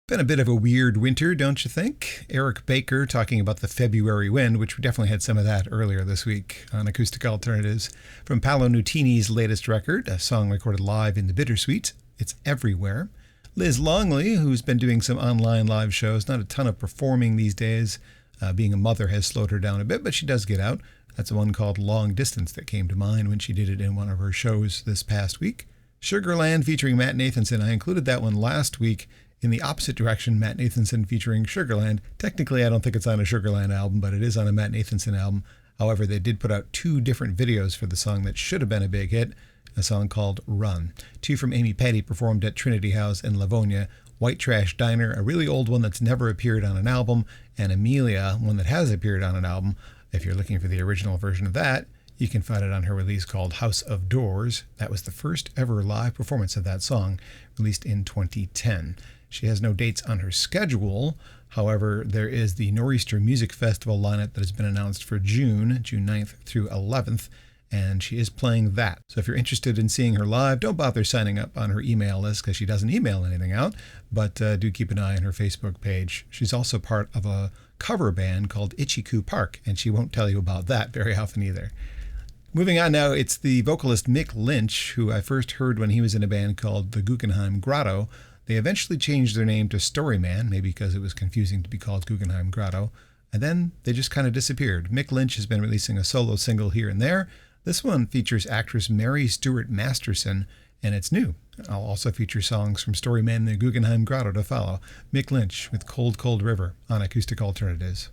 Been a bit of a weird winter, don't you think? Eric Baker talking about the February wind, which we definitely had some of that earlier this week on Acoustic Alternatives. From Paolo Nutini's latest record, a song recorded live in the Bittersweet, It's Everywhere. Liz Longley, who's been doing some online live shows, not a ton of performing these days. Being a mother has slowed her down a bit, but she does get out. That's the one called Long Distance that came to mind when she did it in one of her shows this past week. Sugarland featuring Matt Nathanson. I included that one last week. In the opposite direction, Matt Nathanson featuring Sugarland. Technically, I don't think it's on a Sugarland album, but it is on a Matt Nathanson album. However, they did put out two different videos for the song that should have been a big hit, a song called Run. Two from Amy Petty performed at Trinity House in Livonia. White Trash Diner, a really old one that's never appeared on an album, and Amelia, one that has appeared on an album. If you're looking for the original version of that, you can find it on her release called House of Doors. That was the first ever live performance of that song, released in 2010. She has no dates on her schedule. However, there is the Nor'easter Music Festival lineup that has been announced for June 9th through 11th, and she is playing that. So if you're interested in seeing her live, don't bother signing up on her email list because she doesn't email anything out, but do keep an eye on her Facebook page. She's also part of a cover band called Ichiku Park, and she won't tell you about that very often either. Moving on now, it's the vocalist Mick Lynch, who I first heard when he was in a band called the Guggenheim Grotto. They eventually changed their name to Storyman, maybe because it was confusing to be called Guggenheim Grotto, and then they just kind of disappeared. Mick Lynch has been releasing a solo single here and there. This one features actress Mary Stuart Masterson, and it's new. I'll also feature songs from Storyman and the Guggenheim Grotto to follow. Mick Lynch with Cold Cold River on Acoustic Alternatives.